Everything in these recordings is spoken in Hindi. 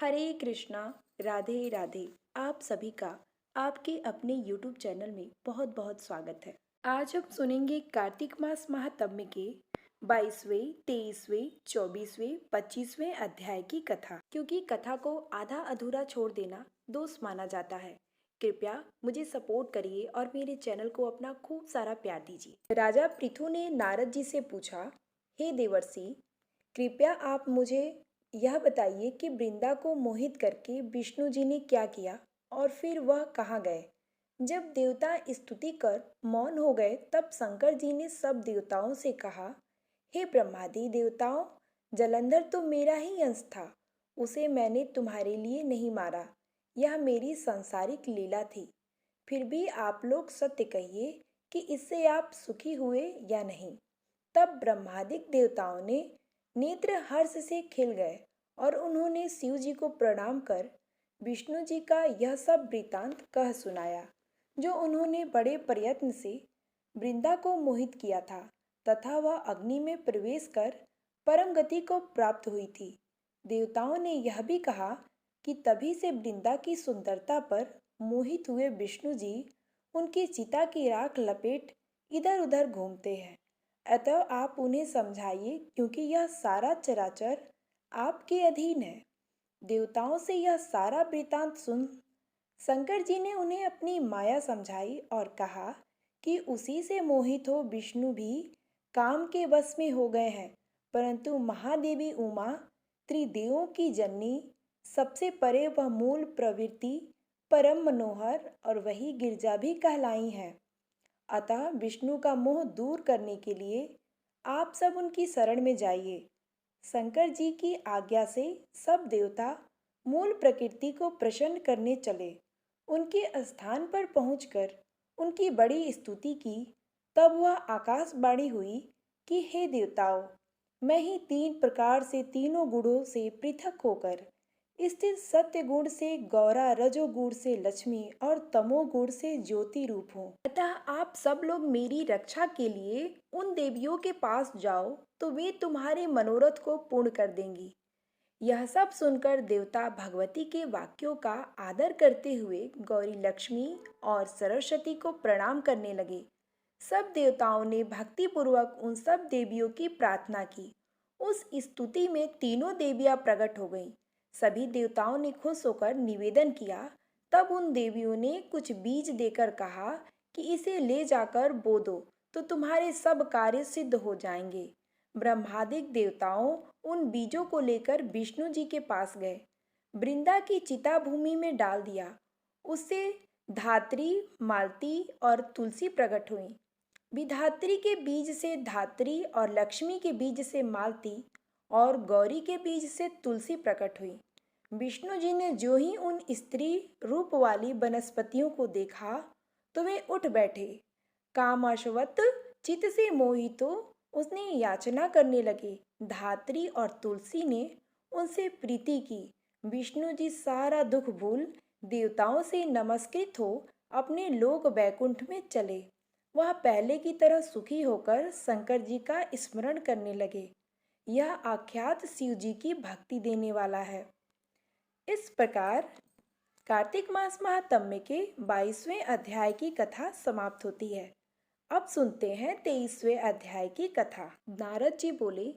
हरे कृष्णा। राधे राधे। आप सभी का आपके अपने YouTube चैनल में बहुत बहुत स्वागत है। आज हम सुनेंगे कार्तिक मास महात्म्य के 22वें, 23वें, 24वें, 25वें अध्याय की कथा। क्योंकि कथा को आधा अधूरा छोड़ देना दोष माना जाता है, कृपया मुझे सपोर्ट करिए और मेरे चैनल को अपना खूब सारा प्यार दीजिए। राजा पृथु ने नारद जी से पूछा, हे देवर्षि, कृपया आप मुझे यह बताइए कि वृंदा को मोहित करके विष्णु जी ने क्या किया और फिर वह कहाँ गए। जब देवता स्तुति कर मौन हो गए तब शंकर जी ने सब देवताओं से कहा, हे ब्रह्मादि देवताओं, जलंधर तो मेरा ही अंश था, उसे मैंने तुम्हारे लिए नहीं मारा, यह मेरी सांसारिक लीला थी। फिर भी आप लोग सत्य कहिए कि इससे आप सुखी हुए या नहीं। तब ब्रह्मादिक देवताओं ने नेत्र हर्ष से खिल गए और उन्होंने शिव जी को प्रणाम कर विष्णु जी का यह सब वृतांत कह सुनाया, जो उन्होंने बड़े प्रयत्न से वृंदा को मोहित किया था तथा वह अग्नि में प्रवेश कर परम गति को प्राप्त हुई थी। देवताओं ने यह भी कहा कि तभी से वृंदा की सुंदरता पर मोहित हुए विष्णु जी उनकी चिता की राख लपेट इधर उधर घूमते हैं। अतः आप उन्हें समझाइए, क्योंकि यह सारा चराचर आपके अधीन है। देवताओं से यह सारा वृतांत सुन शंकर जी ने उन्हें अपनी माया समझाई और कहा कि उसी से मोहित हो विष्णु भी काम के वश में हो गए हैं, परंतु महादेवी उमा त्रिदेवों की जननी, सबसे परे वह मूल प्रवृत्ति परम मनोहर और वही गिरजा भी कहलाई हैं। अतः विष्णु का मोह दूर करने के लिए आप सब उनकी शरण में जाइए। शंकर जी की आज्ञा से सब देवता मूल प्रकृति को प्रसन्न करने चले। उनके स्थान पर पहुंचकर उनकी बड़ी स्तुति की। तब वह आकाशवाणी हुई कि हे देवताओं, मैं ही तीन प्रकार से तीनों गुणों से पृथक होकर स्थित सत्य गुण से गौरा, रजोगुण से लक्ष्मी और तमोगुण से ज्योति रूप हूँ। अतः आप सब लोग मेरी रक्षा के लिए उन देवियों के पास जाओ तो वे तुम्हारे मनोरथ को पूर्ण कर देंगी। यह सब सुनकर देवता भगवती के वाक्यों का आदर करते हुए गौरी, लक्ष्मी और सरस्वती को प्रणाम करने लगे। सब देवताओं ने भक्तिपूर्वक उन सब देवियों की प्रार्थना की। उस स्तुति में तीनों देवियां प्रकट हो गईं। सभी देवताओं ने खुश होकर निवेदन किया। तब उन देवियों ने कुछ बीज देकर कहा कि इसे ले जाकर बो दो तो तुम्हारे सब कार्य सिद्ध हो जाएंगे। ब्रह्मादिक देवताओं उन बीजों को लेकर विष्णु जी के पास गए। वृंदा की चिता भूमि में डाल दिया। उससे धात्री, मालती और तुलसी प्रकट हुई। विधात्री के बीज से धात्री और लक्ष्मी के बीज से मालती और गौरी के बीज से तुलसी प्रकट हुई। विष्णु जी ने जो ही उन स्त्री रूप वाली वनस्पतियों को देखा तो वे उठ बैठे। कामवश चित्त से मोहित हो उसने याचना करने लगे। धात्री और तुलसी ने उनसे प्रीति की। विष्णु जी सारा दुख भूल देवताओं से नमस्कृत हो अपने लोक वैकुंठ में चले। वह पहले की तरह सुखी होकर शंकर जी का स्मरण करने लगे। यह आख्यात शिव जी की भक्ति देने वाला है। इस प्रकार कार्तिक मास महात्म्य के 22वें अध्याय की कथा समाप्त होती है। अब सुनते हैं 23वें अध्याय की कथा। नारद जी बोले,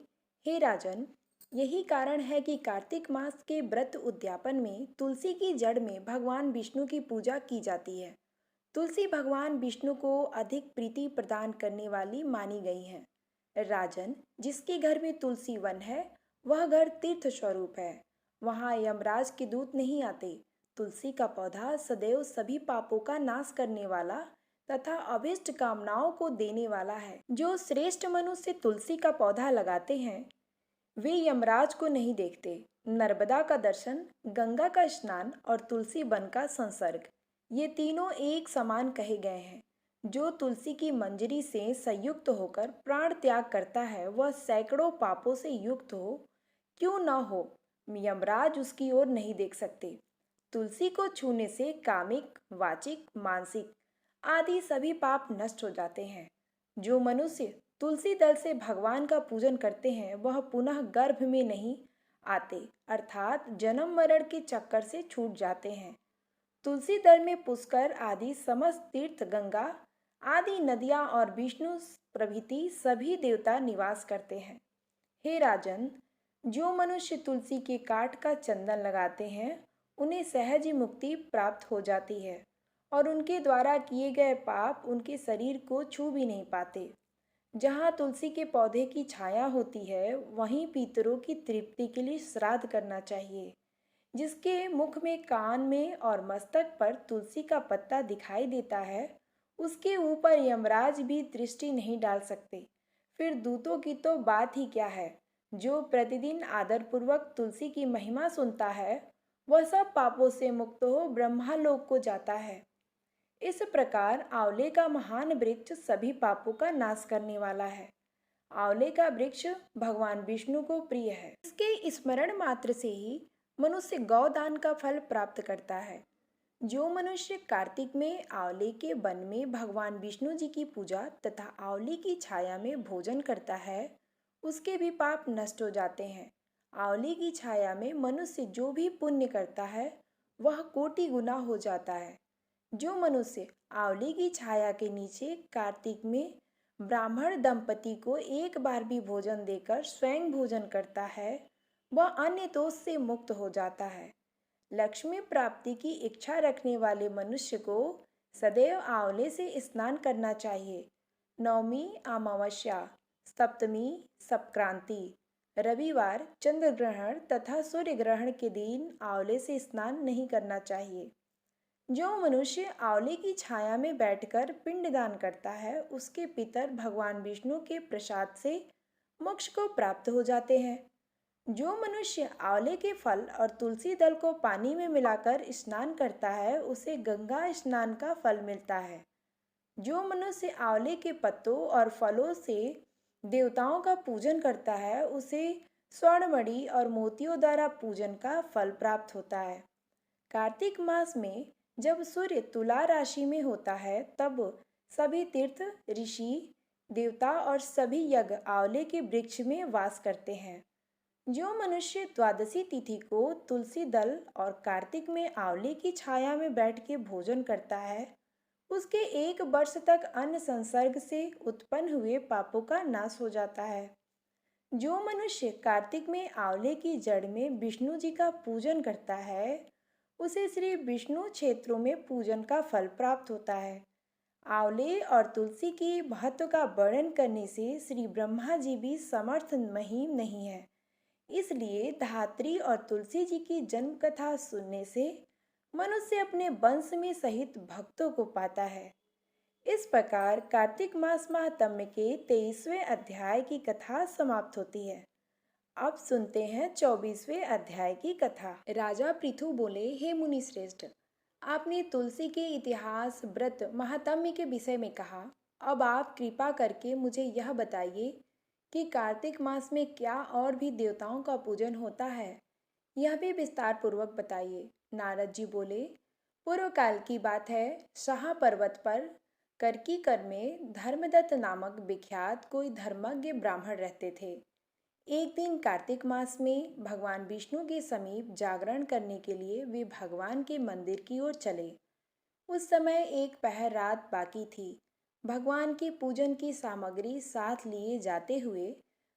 हे राजन, यही कारण है कि कार्तिक मास के व्रत उद्यापन में तुलसी की जड़ में भगवान विष्णु की पूजा की जाती है। तुलसी भगवान विष्णु को अधिक प्रीति प्रदान करने वाली मानी गई है। राजन, जिसके घर में तुलसी वन है वह घर तीर्थ स्वरूप है। वहाँ यमराज के दूत नहीं आते। तुलसी का पौधा सदैव सभी पापों का नाश करने वाला तथा अभिष्ट कामनाओं को देने वाला है। जो श्रेष्ठ मनुष्य तुलसी का पौधा लगाते हैं वे यमराज को नहीं देखते। नर्मदा का दर्शन, गंगा का स्नान और तुलसी वन का संसर्ग, ये तीनों एक समान कहे गए हैं। जो तुलसी की मंजरी से संयुक्त होकर प्राण त्याग करता है वह सैकड़ों पापों से युक्त हो क्यों न हो, यमराज उसकी ओर नहीं देख सकते। तुलसी को छूने से कामिक, वाचिक, मानसिक आदि सभी पाप नष्ट हो जाते हैं। जो मनुष्य तुलसी दल से भगवान का पूजन करते हैं वह पुनः गर्भ में नहीं आते, अर्थात जन्म मरण के चक्कर से छूट जाते हैं। तुलसी दल में पुष्कर आदि समस्त तीर्थ, गंगा आदि नदियां और विष्णु प्रभृति सभी देवता निवास करते हैं। हे राजन, जो मनुष्य तुलसी के काठ का चंदन लगाते हैं उन्हें सहज ही मुक्ति प्राप्त हो जाती है और उनके द्वारा किए गए पाप उनके शरीर को छू भी नहीं पाते। जहाँ तुलसी के पौधे की छाया होती है वहीं पितरों की तृप्ति के लिए श्राद्ध करना चाहिए। जिसके मुख में, कान में और मस्तक पर तुलसी का पत्ता दिखाई देता है उसके ऊपर यमराज भी दृष्टि नहीं डाल सकते। फिर दूतों की तो बात ही क्या है। जो प्रतिदिन आदरपूर्वक तुलसी की महिमा सुनता है वह सब पापों से मुक्त हो ब्रह्मालोक को जाता है। इस प्रकार आंवले का महान वृक्ष सभी पापों का नाश करने वाला है। आंवले का वृक्ष भगवान विष्णु को प्रिय है। इसके स्मरण मात्र से ही मनुष्य गौदान का फल प्राप्त करता है। जो मनुष्य कार्तिक में आंवले के वन में भगवान विष्णु जी की पूजा तथा आंवले की छाया में भोजन करता है उसके भी पाप नष्ट हो जाते हैं। आंवले की छाया में मनुष्य जो भी पुण्य करता है वह कोटि गुना हो जाता है। जो मनुष्य आंवले की छाया के नीचे कार्तिक में ब्राह्मण दंपति को एक बार भी भोजन देकर स्वयं भोजन करता है वह अन्य दोष से मुक्त हो जाता है। लक्ष्मी प्राप्ति की इच्छा रखने वाले मनुष्य को सदैव आंवले से स्नान करना चाहिए। नवमी, अमावस्या, सप्तमी, संक्रांति, रविवार, चंद्र ग्रहण तथा सूर्य ग्रहण के दिन आंवले से स्नान नहीं करना चाहिए। जो मनुष्य आंवले की छाया में बैठकर पिंडदान करता है उसके पितर भगवान विष्णु के प्रसाद से मोक्ष को प्राप्त हो जाते हैं। जो मनुष्य आंवले के फल और तुलसी दल को पानी में मिलाकर स्नान करता है उसे गंगा स्नान का फल मिलता है। जो मनुष्य आंवले के पत्तों और फलों से देवताओं का पूजन करता है उसे स्वर्णमणि और मोतियों द्वारा पूजन का फल प्राप्त होता है। कार्तिक मास में जब सूर्य तुला राशि में होता है तब सभी तीर्थ, ऋषि, देवता और सभी यज्ञ आंवले के वृक्ष में वास करते हैं। जो मनुष्य द्वादशी तिथि को तुलसी दल और कार्तिक में आंवले की छाया में बैठ के भोजन करता है उसके 1 वर्ष तक अन्न संसर्ग से उत्पन्न हुए पापों का नाश हो जाता है। जो मनुष्य कार्तिक में आंवले की जड़ में विष्णु जी का पूजन करता है उसे श्री विष्णु क्षेत्रों में पूजन का फल प्राप्त होता है। आंवले और तुलसी की महत्व का वर्णन करने से श्री ब्रह्मा जी भी समर्थ महीम नहीं है। इसलिए धात्री और तुलसी जी की जन्म कथा सुनने से मनुष्य अपने वंश में सहित भक्तों को पाता है। इस प्रकार कार्तिक मास महात्म्य के 23वें अध्याय की कथा समाप्त होती है। अब सुनते हैं 24वें अध्याय की कथा। राजा पृथु बोले, हे मुनि श्रेष्ठ, आपने तुलसी के इतिहास, व्रत, महात्म्य के विषय में कहा। अब आप कृपा करके मुझे यह बताइए कि कार्तिक मास में क्या और भी देवताओं का पूजन होता है, यह भी विस्तार पूर्वक बताइए। नारद जी बोले, पूर्व काल की बात है। शाह पर्वत पर करकीकर में धर्मदत्त नामक विख्यात कोई धर्मज्ञ ब्राह्मण रहते थे। एक दिन कार्तिक मास में भगवान विष्णु के समीप जागरण करने के लिए वे भगवान के मंदिर की ओर चले। उस समय एक पहर रात बाकी थी। भगवान की पूजन की सामग्री साथ लिए जाते हुए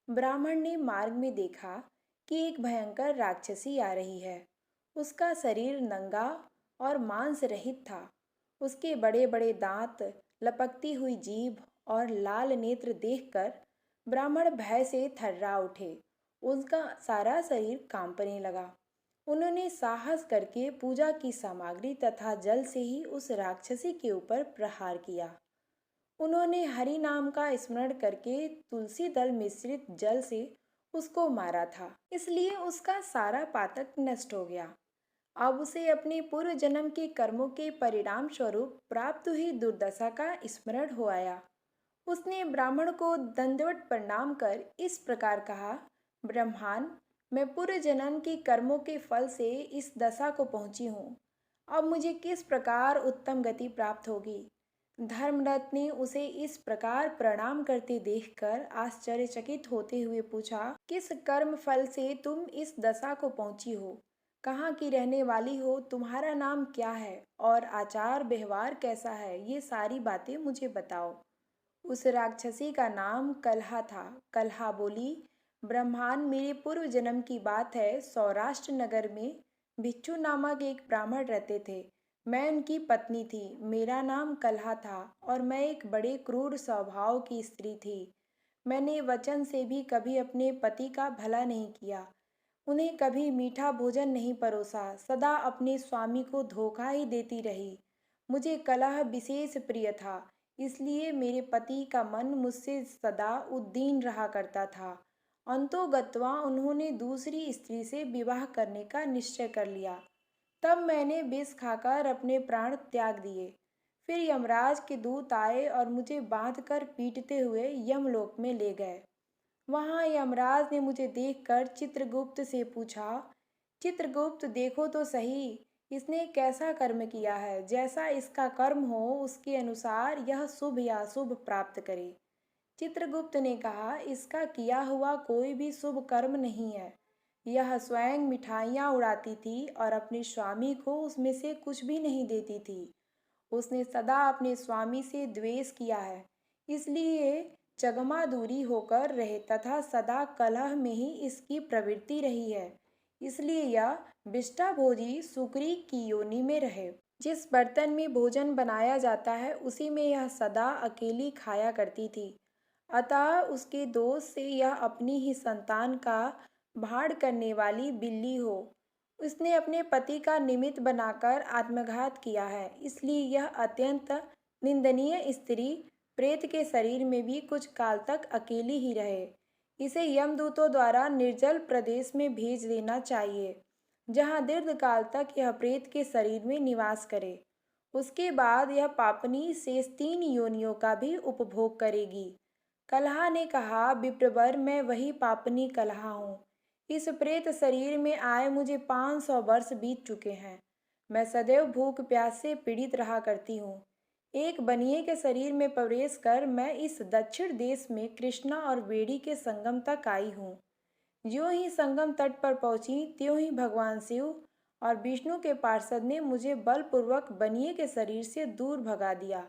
ब्राह्मण ने मार्ग में देखा कि एक भयंकर राक्षसी आ रही है। उसका शरीर नंगा और मांस रहित था। उसके बड़े बड़े दांत, लपकती हुई जीभ और लाल नेत्र देखकर ब्राह्मण भय से थर्रा उठे। उनका सारा शरीर कांपने लगा। उन्होंने साहस करके पूजा की सामग्री तथा जल से ही उस राक्षसी के ऊपर प्रहार किया। उन्होंने हरि नाम का स्मरण करके तुलसी दल मिश्रित जल से उसको मारा था, इसलिए उसका सारा पातक नष्ट हो गया। अब उसे अपने पूर्व जन्म के कर्मों के परिणाम स्वरूप प्राप्त हुई दुर्दशा का स्मरण हो आया। उसने ब्राह्मण को दंडवत प्रणाम कर इस प्रकार कहा, ब्रह्मन, मैं पूर्व जन्म के कर्मों के फल से इस दशा को पहुंची हूँ। अब मुझे किस प्रकार उत्तम गति प्राप्त होगी। धर्मरथ ने उसे इस प्रकार प्रणाम करते देखकर आश्चर्यचकित होते हुए पूछा, किस कर्म फल से तुम इस दशा को पहुंची हो? कहाँ की रहने वाली हो? तुम्हारा नाम क्या है और आचार व्यवहार कैसा है? ये सारी बातें मुझे बताओ। उस राक्षसी का नाम कलहा था। कलहा बोली, ब्रह्मांड, मेरे पूर्व जन्म की बात है। सौराष्ट्र नगर में भिक्षु नामक एक ब्राह्मण रहते थे। मैं उनकी पत्नी थी। मेरा नाम कलहा था और मैं एक बड़े क्रूर स्वभाव की स्त्री थी। मैंने वचन से भी कभी अपने पति का भला नहीं किया, उन्हें कभी मीठा भोजन नहीं परोसा, सदा अपने स्वामी को धोखा ही देती रही। मुझे कलह विशेष प्रिय था, इसलिए मेरे पति का मन मुझसे सदा उद्दीन रहा करता था। अंतोगत्वा उन्होंने दूसरी स्त्री से विवाह करने का निश्चय कर लिया। तब मैंने विष खाकर अपने प्राण त्याग दिए। फिर यमराज के दूत आए और मुझे बांधकर पीटते हुए यमलोक में ले गए। वहां यमराज ने मुझे देखकर चित्रगुप्त से पूछा, चित्रगुप्त, देखो तो सही, इसने कैसा कर्म किया है। जैसा इसका कर्म हो उसके अनुसार यह शुभ या शुभ प्राप्त करे। चित्रगुप्त ने कहा, इसका किया हुआ कोई भी शुभ कर्म नहीं है। यह स्वयं मिठाइयाँ उड़ाती थी और अपने स्वामी को उसमें से कुछ भी नहीं देती थी। उसने सदा अपने स्वामी से द्वेष किया है, इसलिए जगमा दूरी होकर रहे तथा सदा कलह में ही इसकी प्रवृत्ति रही है। इसलिए यह विष्टाभोजी सुकरी की योनि में रहे। जिस बर्तन में भोजन बनाया जाता है उसी में यह सदा अकेली खाया करती थी। अतः उसके दोष से यह अपनी ही संतान का भाड़ करने वाली बिल्ली हो। उसने अपने पति का निमित्त बनाकर आत्मघात किया है, इसलिए यह अत्यंत निंदनीय स्त्री प्रेत के शरीर में भी कुछ काल तक अकेली ही रहे। इसे यमदूतों द्वारा निर्जल प्रदेश में भेज देना चाहिए, जहाँ दीर्घ काल तक यह प्रेत के शरीर में निवास करे। उसके बाद यह पापनी शेष 3 योनियों का भी उपभोग करेगी। कलहा ने कहा, विप्रवर, मैं वही पापनी कलहा हूँ। इस प्रेत शरीर में आए मुझे 500 वर्ष बीत चुके हैं। मैं सदैव भूख प्यास से पीड़ित रहा करती हूँ। एक बनिए के शरीर में प्रवेश कर मैं इस दक्षिण देश में कृष्णा और वेड़ी के संगम तक आई हूँ। ज्यों ही संगम तट पर पहुंची त्यों ही भगवान शिव और विष्णु के पार्षद ने मुझे बलपूर्वक बनिए के शरीर से दूर भगा दिया।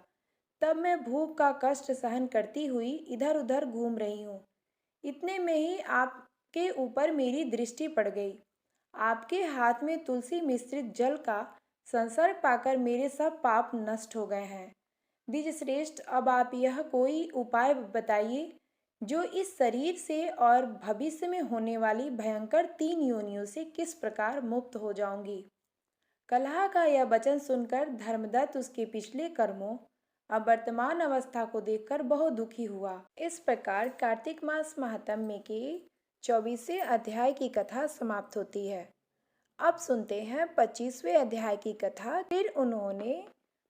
तब मैं भूख का कष्ट सहन करती हुई इधर उधर घूम रही हूँ। इतने में ही आपके ऊपर मेरी दृष्टि पड़ गई। आपके हाथ में तुलसी मिश्रित जल का संसर्ग पाकर मेरे सब पाप नष्ट हो गए हैं। द्विज श्रेष्ठ, अब आप यह कोई उपाय बताइए जो इस शरीर से और भविष्य में होने वाली भयंकर 3 योनियों से किस प्रकार मुक्त हो जाऊंगी। कलहा का यह वचन सुनकर धर्मदत्त उसके पिछले कर्मों अब वर्तमान अवस्था को देखकर बहुत दुखी हुआ। इस प्रकार कार्तिक मास महात्म्य के 24वें अध्याय की कथा समाप्त होती है। अब सुनते हैं 25वें अध्याय की कथा। फिर उन्होंने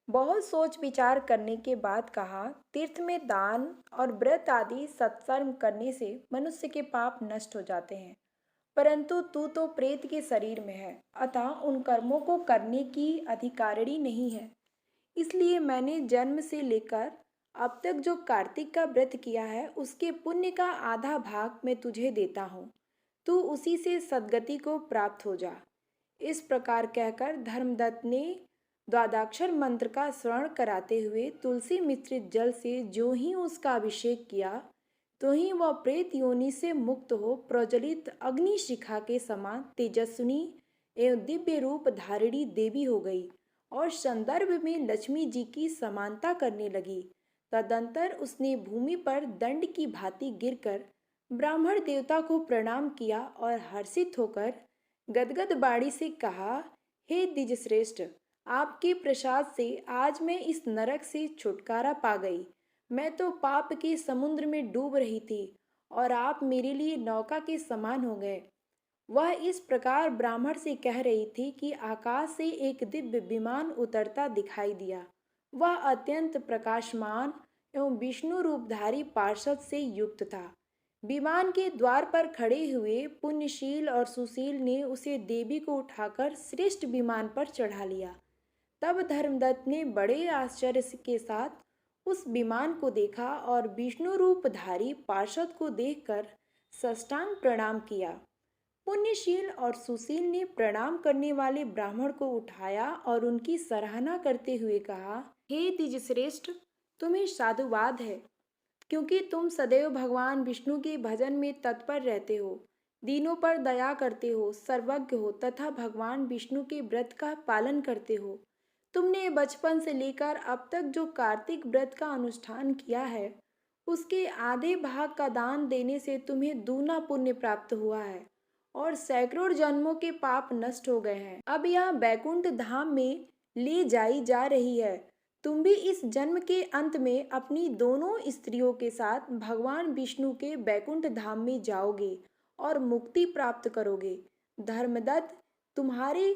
बहुत सोच विचार करने के बाद कहा, तीर्थ में दान और व्रत आदि सत्कर्म करने से मनुष्य के पाप नष्ट हो जाते हैं, परंतु तू तो प्रेत के शरीर में है, अतः उन कर्मों को करने की अधिकारिणी नहीं है। इसलिए मैंने जन्म से लेकर अब तक जो कार्तिक का व्रत किया है उसके पुण्य का आधा भाग मैं तुझे देता हूँ। तू उसी से सद्गति को प्राप्त हो जा। इस प्रकार कहकर धर्मदत्त ने द्वादक्षर मंत्र का श्रवण कराते हुए तुलसी मिश्रित जल से जो ही उसका अभिषेक किया, तो ही वह प्रेत योनि से मुक्त हो प्रज्वलित अग्नि शिखा के समान तेजस्विनी एवं दिव्य रूप धारिणी देवी हो गई और संदर्भ में लक्ष्मी जी की समानता करने लगी। तदंतर उसने भूमि पर दंड की भांति गिरकर ब्राह्मण देवता को प्रणाम किया और हर्षित होकर गदगद बाड़ी से कहा, हे द्विजश्रेष्ठ, आपके प्रसाद से आज मैं इस नरक से छुटकारा पा गई। मैं तो पाप के समुद्र में डूब रही थी और आप मेरे लिए नौका के समान हो गए। वह इस प्रकार ब्राह्मण से कह रही थी कि आकाश से एक दिव्य विमान उतरता दिखाई दिया। वह अत्यंत प्रकाशमान एवं विष्णु रूपधारी पार्षद से युक्त था। विमान के द्वार पर खड़े हुए पुण्यशील और सुशील ने उसे देवी को उठाकर श्रेष्ठ विमान पर चढ़ा लिया। तब धर्मदत्त ने बड़े आश्चर्य के साथ उस विमान को देखा और विष्णु रूपधारी पार्षद को देखकर साष्टांग प्रणाम किया। पुण्यशील और सुशील ने प्रणाम करने वाले ब्राह्मण को उठाया और उनकी सराहना करते हुए कहा, हे द्विजश्रेष्ठ, तुम्हें साधुवाद है, क्योंकि तुम सदैव भगवान विष्णु के भजन में तत्पर रहते हो, दीनों पर दया करते हो, सर्वज्ञ हो तथा भगवान विष्णु के व्रत का पालन करते हो। तुमने बचपन से लेकर अब तक जो कार्तिक व्रत का अनुष्ठान किया है, उसके आधे भाग का दान देने से तुम्हें दूना पुण्य प्राप्त हुआ है और सैकड़ों जन्मों के पाप नष्ट हो गए हैं। अब यह बैकुंठ धाम में ले जाई जा रही है। तुम भी इस जन्म के अंत में अपनी दोनों स्त्रियों के साथ भगवान विष्णु के बैकुंठ धाम में जाओगे और मुक्ति प्राप्त करोगे। धर्मदत्त, तुम्हारे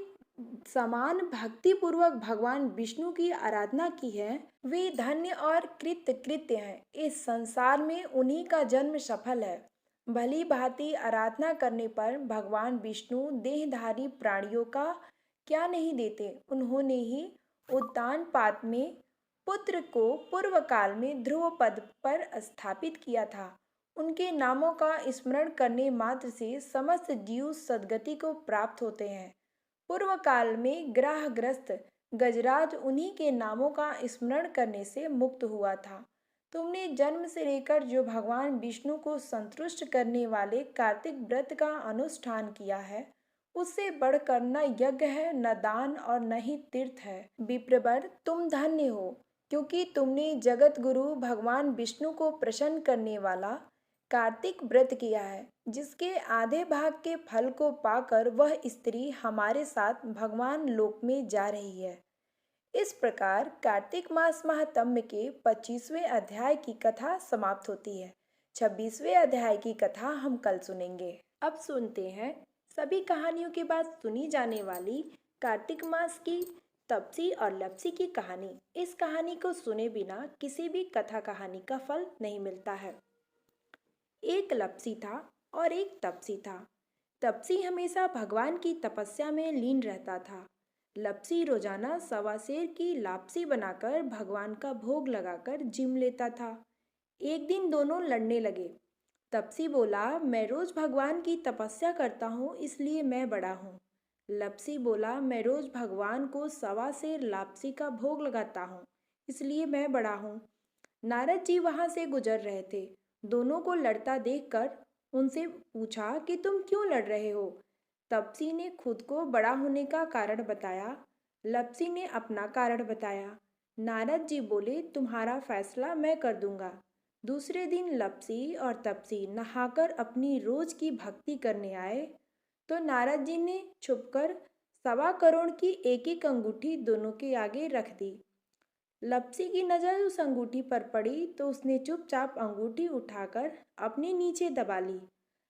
समान भक्ति पूर्वक भगवान विष्णु की आराधना की है, वे धन्य और कृत्य हैं। इस संसार में उन्हीं का जन्म सफल है। भली भांति आराधना करने पर भगवान विष्णु देहधारी प्राणियों का क्या नहीं देते। उन्होंने ही उद्दान पाद में पुत्र को पूर्व काल में ध्रुव पद पर स्थापित किया था। उनके नामों का स्मरण करने मात्र से समस्त जीव सद्गति को प्राप्त होते हैं। पूर्व काल में ग्रहग्रस्त गजराज उन्हीं के नामों का स्मरण करने से मुक्त हुआ था। तुमने जन्म से लेकर जो भगवान विष्णु को संतुष्ट करने वाले कार्तिक व्रत का अनुष्ठान किया है, उससे बढ़कर न यज्ञ है, न दान और न ही तीर्थ है। विप्रवर, तुम धन्य हो, क्योंकि तुमने जगत गुरु भगवान विष्णु को प्रसन्न करने वाला कार्तिक व्रत किया है, जिसके आधे भाग के फल को पाकर वह स्त्री हमारे साथ भगवान लोक में जा रही है। इस प्रकार कार्तिक मास महात्म्य के 25वें अध्याय की कथा समाप्त होती है। 26वें अध्याय की कथा हम कल सुनेंगे। अब सुनते हैं सभी कहानियों के बाद सुनी जाने वाली कार्तिक मास की तपसी और लपसी की कहानी। इस कहानी को सुने बिना किसी भी कथा कहानी का फल नहीं मिलता है। एक लपसी था और एक तपसी था। तपसी हमेशा भगवान की तपस्या में लीन रहता था। लपसी रोजाना सवा सेर की लापसी बनाकर भगवान का भोग लगाकर जिम लेता था। एक दिन दोनों लड़ने लगे। तपसी बोला, मैं रोज भगवान की तपस्या करता हूँ, इसलिए मैं बड़ा हूँ। लपसी बोला, मैं रोज भगवान को सवा सेर लापसी का भोग लगाता हूँ, इसलिए मैं बड़ा हूँ। नारद जी वहां से गुजर रहे थे। दोनों को लड़ता देखकर उनसे पूछा कि तुम क्यों लड़ रहे हो। तपसी ने खुद को बड़ा होने का कारण बताया। लपसी ने अपना कारण बताया। नारद जी बोले, तुम्हारा फैसला मैं कर दूंगा। दूसरे दिन लपसी और तपसी नहाकर अपनी रोज की भक्ति करने आए तो नारद जी ने छुपकर 1.25 करोड़ की एक अंगूठी दोनों के आगे रख दी। लपसी की नज़र उस अंगूठी पर पड़ी तो उसने चुपचाप अंगूठी उठाकर अपने नीचे दबा ली।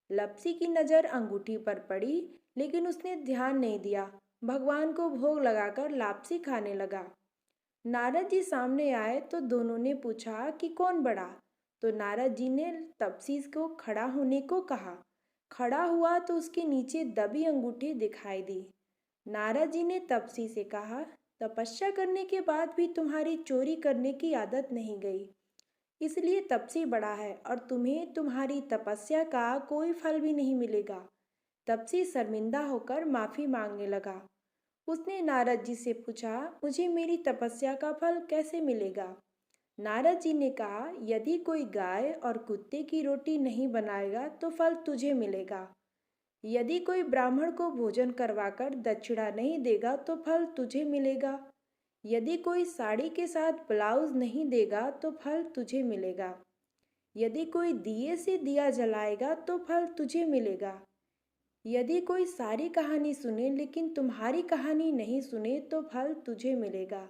लपसी की नज़र अंगूठी पर पड़ी, लेकिन उसने ध्यान नहीं दिया। भगवान को भोग लगाकर लापसी खाने लगा। नारद जी सामने आए तो दोनों ने पूछा कि कौन बड़ा। तो नारद जी ने तपसी को खड़ा होने को कहा। खड़ा हुआ तो उसके नीचे दबी अंगूठी दिखाई दी। नारद जी ने तपसी से कहा, तपस्या करने के बाद भी तुम्हारी चोरी करने की आदत नहीं गई, इसलिए तपसी बड़ा है और तुम्हें तुम्हारी तपस्या का कोई फल भी नहीं मिलेगा। तपसी शर्मिंदा होकर माफी मांगने लगा। उसने नारद जी से पूछा, मुझे मेरी तपस्या का फल कैसे मिलेगा। नारद जी ने कहा, यदि कोई गाय और कुत्ते की रोटी नहीं बनाएगा तो फल तुझे मिलेगा। यदि कोई ब्राह्मण को भोजन करवाकर दक्षिणा नहीं देगा तो फल तुझे मिलेगा। यदि कोई साड़ी के साथ ब्लाउज नहीं देगा तो फल तुझे मिलेगा। यदि कोई दिए से दिया जलाएगा तो फल तुझे मिलेगा। यदि कोई सारी कहानी सुने लेकिन तुम्हारी कहानी नहीं सुने तो फल तुझे मिलेगा।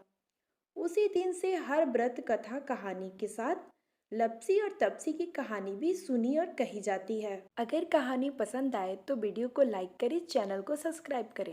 उसी दिन से हर व्रत कथा कहानी के साथ लपसी और तपसी की कहानी भी सुनी और कही जाती है। अगर कहानी पसंद आए तो वीडियो को लाइक करें, चैनल को सब्सक्राइब करें।